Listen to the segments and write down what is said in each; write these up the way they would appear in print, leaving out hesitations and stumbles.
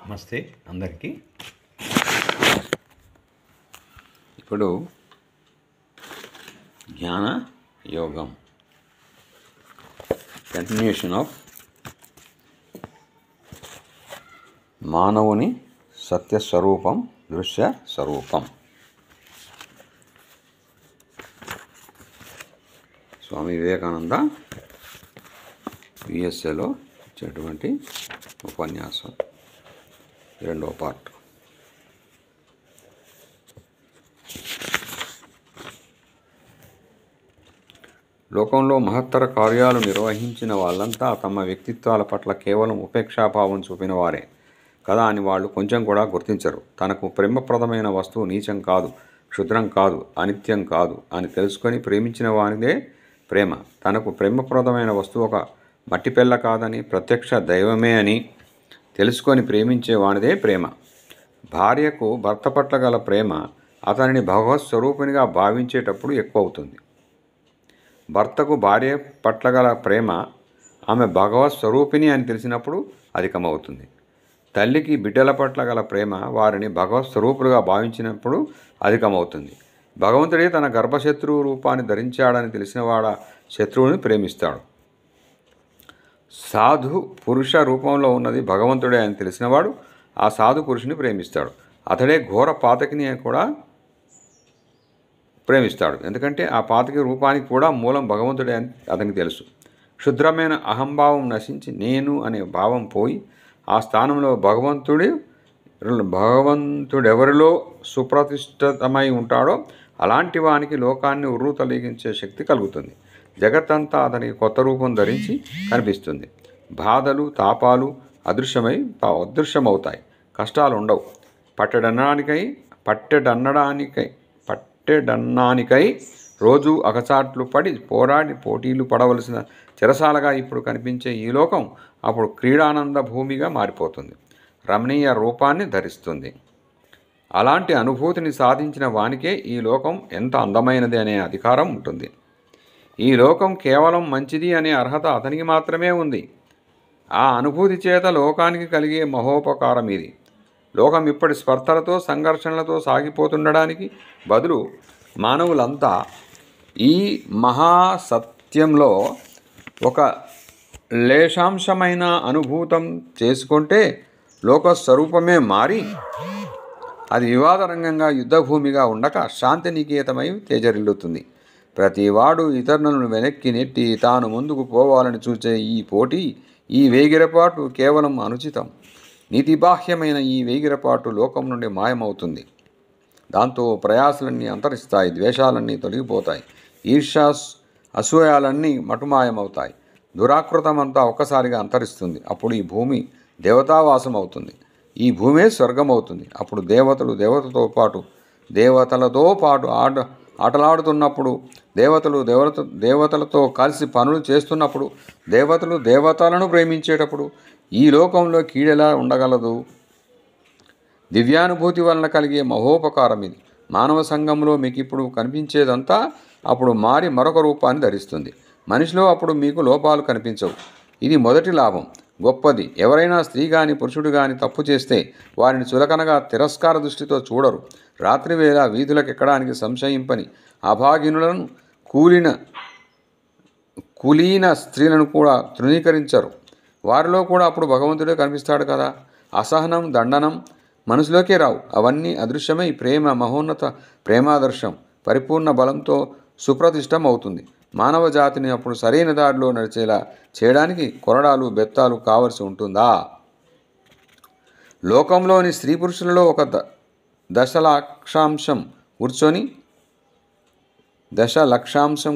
నమస్తే అందరికీ. ఇప్పుడు జ్ఞాన యోగం కంటిన్యూషన్ ఆఫ్ మానవుని సత్యస్వరూపం దృశ్య స్వరూపం. స్వామి వివేకానంద యుఎస్ఏలో ఇచ్చేటువంటి ఉపన్యాసం రెండవ పార్ట్. లోకంలో మహత్తర కార్యాలు నిర్వహించిన వాళ్ళంతా తమ వ్యక్తిత్వాల పట్ల కేవలం ఉపేక్షాభావం చూపిన వారే కదా అని వాళ్ళు కొంచెం కూడా గుర్తించరు. తనకు ప్రేమప్రదమైన వస్తువు నీచం కాదు, క్షుద్రం కాదు, అనిత్యం కాదు అని తెలుసుకొని ప్రేమించిన వానిదే ప్రేమ. తనకు ప్రేమప్రదమైన వస్తువు ఒక మట్టిపెల్ల కాదని, ప్రత్యక్ష దైవమే అని తెలుసుకొని ప్రేమించే వానిదే ప్రేమ. భార్యకు భర్త పట్ల గల ప్రేమ అతనిని భగవత్ స్వరూపినిగా భావించేటప్పుడు ఎక్కువ అవుతుంది. భర్తకు భార్య పట్ల గల ప్రేమ ఆమె భగవత్ స్వరూపిణి అని తెలిసినప్పుడు అధికమవుతుంది. తల్లికి బిడ్డల పట్ల గల ప్రేమ వారిని భగవత్ స్వరూపులుగా భావించినప్పుడు అధికమవుతుంది. భగవంతుడే తన గర్భశత్రువు రూపాన్ని ధరించాడని తెలిసినవాడ శత్రువుని ప్రేమిస్తాడు. సాధు పురుష రూపంలో ఉన్నది భగవంతుడే అని తెలిసినవాడు ఆ సాధు పురుషుని ప్రేమిస్తాడు. అతడే ఘోర పాతకిని అని కూడా ప్రేమిస్తాడు. ఎందుకంటే ఆ పాతకి రూపానికి కూడా మూలం భగవంతుడే అని అతనికి తెలుసు. క్షుద్రమైన అహంభావం నశించి నేను అనే భావం పోయి ఆ స్థానంలో భగవంతుడెవరిలో సుప్రతిష్ఠితమై ఉంటాడో అలాంటి వానికి లోకాన్ని ఉర్రూతలీగించే శక్తి కలుగుతుంది. జగత్తంతా అతనికి కొత్త రూపం ధరించి కనిపిస్తుంది. బాధలు తాపాలు అదృశ్యమవుతాయి. కష్టాలు ఉండవు. పట్టెడన్నానికై రోజు అగచాట్లు పడి పోటీలు పడవలసిన చెరసాలగా ఇప్పుడు కనిపించే ఈ లోకం అప్పుడు క్రీడానంద భూమిగా మారిపోతుంది, రమణీయ రూపాన్ని ధరిస్తుంది. అలాంటి అనుభూతిని సాధించిన వానికే ఈ లోకం ఎంత అందమైనది అనే అధికారం ఉంటుంది. ఈ లోకం కేవలం మంచిది అనే అర్హత అతనికి మాత్రమే ఉంది. ఆ అనుభూతి చేత లోకానికి కలిగే మహోపకారం ఇది. లోకం ఇప్పటి స్పర్ధలతో సంఘర్షణలతో సాగిపోతుండడానికి బదులు మానవులంతా ఈ మహాసత్యంలో ఒక లేశాంశమైన అనుభూతం చేసుకుంటే లోకస్వరూపమే మారి అది వివాదరంగంగా యుద్ధభూమిగా ఉండక శాంతినికేతమై తేజరిల్లుతుంది. ప్రతివాడు ఇతరులను వెనక్కి నెట్టి తాను ముందుకు పోవాలని చూచే ఈ పోటీ, ఈ వేగిరపాటు కేవలం అనుచితం. నీతిబాహ్యమైన ఈ వేగిరపాటు లోకం నుండి మాయమవుతుంది. దాంతో ప్రయాసలన్నీ అంతరిస్తాయి, ద్వేషాలన్నీ తొలగిపోతాయి, ఈర్ష్యా అసూయాలన్నీ మటుమాయమవుతాయి. దురాకృతమంతా ఒక్కసారిగా అంతరిస్తుంది. అప్పుడు ఈ భూమి దేవతావాసం అవుతుంది. ఈ భూమే స్వర్గం అవుతుంది. అప్పుడు దేవతలతో పాటు ఆటలాడుతున్నప్పుడు, దేవతలతో కలిసి పనులు చేస్తున్నప్పుడు, దేవతలను ప్రేమించేటప్పుడు ఈ లోకంలో కీడెలా ఉండగలదు? దివ్యానుభూతి వలన కలిగే మహోపకారం ఇది. మానవ సంఘంలో మీకు ఇప్పుడు కనిపించేదంతా అప్పుడు మారి మరొక రూపాన్ని ధరిస్తుంది. మనిషిలో అప్పుడు మీకు లోపాలు కనిపించవు. ఇది మొదటి లాభం, గొప్పది. ఎవరైనా స్త్రీ కానీ పురుషుడు కానీ తప్పు చేస్తే వారిని చులకనగా తిరస్కార దృష్టితో చూడరు. రాత్రివేళ వీధులకు ఎక్కడానికి సంశయింపని అభాగినులను, కులీన స్త్రీలను కూడా తృణీకరించరు. వారిలో కూడా అప్పుడు భగవంతుడే కనిపిస్తాడు కదా. అసహనం, దండనం మనసులోకే రావు. అవన్నీ అదృశ్యమై ప్రేమ మహోన్నత ప్రేమాదర్శం పరిపూర్ణ బలంతో సుప్రతిష్టం అవుతుంది. మానవ జాతిని అప్పుడు సరైన దారిలో నడిచేలా చేయడానికి కొరడాలు బెత్తాలు కావలసి ఉంటుందా? లోకంలోని స్త్రీ పురుషులలో ఒక దశలక్షాంశం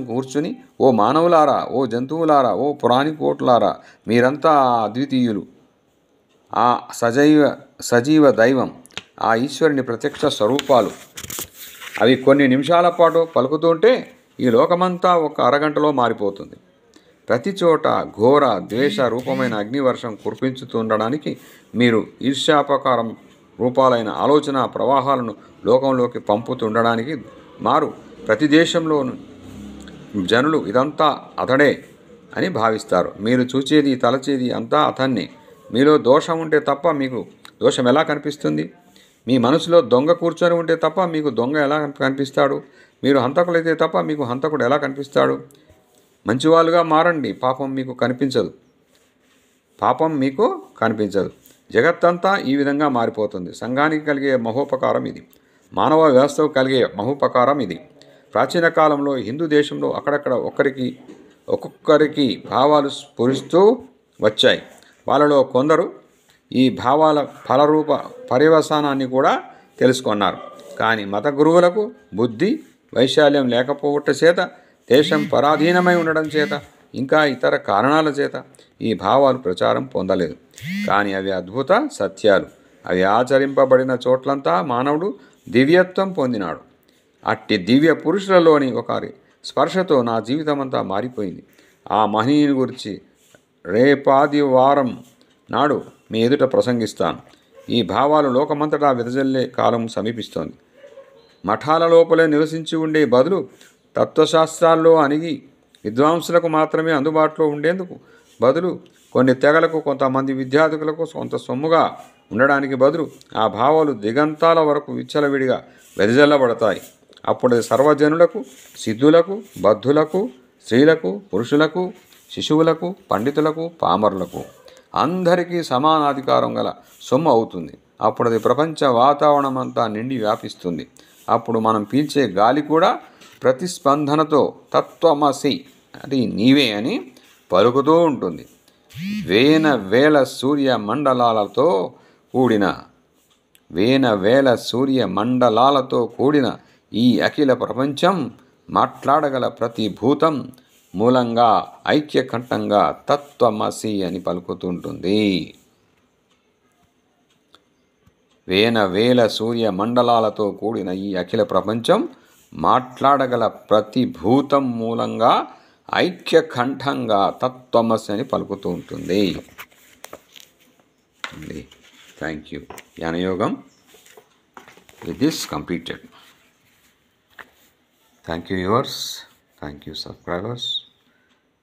కూర్చుని ఓ మానవులారా, ఓ జంతువులారా, ఓ పురాణికోట్లారా, మీరంతా అద్వితీయులు, ఆ సజీవ దైవం, ఆ ఈశ్వరుని ప్రత్యక్ష స్వరూపాలు. అవి కొన్ని నిమిషాల పాటు పలుకుతుంటే ఈ లోకమంతా ఒక అరగంటలో మారిపోతుంది. ప్రతి చోట ఘోర ద్వేష రూపమైన అగ్నివర్షం కురిపించుతుండడానికి మీరు ఈర్ష్యాపకారం రూపాలైన ఆలోచన ప్రవాహాలను లోకంలోకి పంపుతుండడానికి మారు ప్రతి దేశంలోనూ జనులు ఇదంతా అతడే అని భావిస్తారు. మీరు చూచేది తలచేది అంతా అతన్నే. మీలో దోషం ఉంటే తప్ప మీకు దోషం ఎలా కనిపిస్తుంది? మీ మనసులో దొంగ కూర్చొని ఉంటే తప్ప మీకు దొంగ ఎలా కనిపిస్తాడు? మీరు హంతకులైతే తప్ప మీకు హంతకుడు ఎలా కనిపిస్తాడు? మంచివాళ్ళుగా మారండి, పాపం మీకు కనిపించదు. జగత్తంతా ఈ విధంగా మారిపోతుంది. సంఘానికి కలిగే మహోపకారం ఇది. మానవ వ్యవస్థకు కలిగే మహోపకారం ఇది. ప్రాచీన కాలంలో హిందూ దేశంలో అక్కడక్కడ ఒక్కొక్కరికి భావాలు స్ఫురిస్తూ వచ్చాయి. వాళ్ళలో కొందరు ఈ భావాల ఫలరూప పర్యవసానాన్ని కూడా తెలుసుకున్నారు. కానీ మత గురువులకు బుద్ధి వైశాల్యం లేకపోవటం చేత, దేశం పరాధీనమై ఉండడం చేత, ఇంకా ఇతర కారణాల చేత ఈ భావాలు ప్రచారం పొందలేదు. కానీ అవి అద్భుత సత్యాలు. అవి ఆచరింపబడిన చోట్లంతా మానవుడు దివ్యత్వం పొందినాడు. అట్టి దివ్య పురుషులలోని ఒకరి స్పర్శతో నా జీవితమంతా మారిపోయింది. ఆ మహనీయుని గురించి రేపాదివారం నాడు మీ ఎదుట ప్రసంగిస్తాను. ఈ భావాలు లోకమంతటా వెదజల్లే కాలం సమీపిస్తోంది. మఠాల లోపలే నివసించి ఉండే బదులు తత్వశాస్త్రాల్లో అణిగి విద్వాంసులకు మాత్రమే అందుబాటులో ఉండేందుకు బదులు, కొన్ని తెగలకు, కొంతమంది విద్యార్థులకు కొంత సొమ్ముగా ఉండడానికి బదులు ఆ భావాలు దిగంతాల వరకు విచ్చలవిడిగా వెదజల్లబడతాయి. అప్పుడు సర్వజనులకు, సిద్ధులకు, బద్ధులకు, స్త్రీలకు, పురుషులకు, శిశువులకు, పండితులకు, పామరులకు అందరికీ సమానాధికారం గల సొమ్ము అవుతుంది. అప్పుడు అది ప్రపంచ వాతావరణం అంతా నిండి వ్యాపిస్తుంది. అప్పుడు మనం పీల్చే గాలి కూడా ప్రతిస్పందనతో తత్వమసి, అది నీవే అని పలుకుతూ ఉంటుంది. వేల సూర్య మండలాలతో కూడిన ఈ అఖిల ప్రపంచం మాట్లాడగల ప్రతి భూతం మూలంగా ఐక్యకంఠంగా తత్వమసి అని పలుకుతుంటుంది. వేల సూర్య మండలాలతో కూడిన ఈ అఖిల ప్రపంచం మాట్లాడగల ప్రతి భూతం మూలంగా ఐక్యకంఠంగా తత్వమసి అని పలుకుతూ ఉంటుంది. Thank you. జ్ఞానయోగం with this completed. Thank you viewers, thank you subscribers,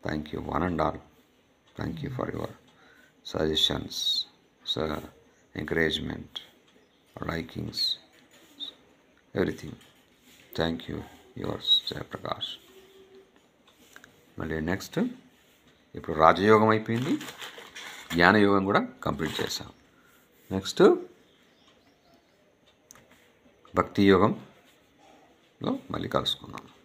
thank you one and all, thank you for your suggestions, encouragement, likings, everything. Thank you yours, Jai Prakash. మళ్ళీ నెక్స్ట్ ఇప్పుడు రాజయోగం అయిపోయింది, జ్ఞానయోగం కూడా కంప్లీట్ చేశాం. Next భక్తి యోగంలో మళ్ళీ కలుసుకుందాం.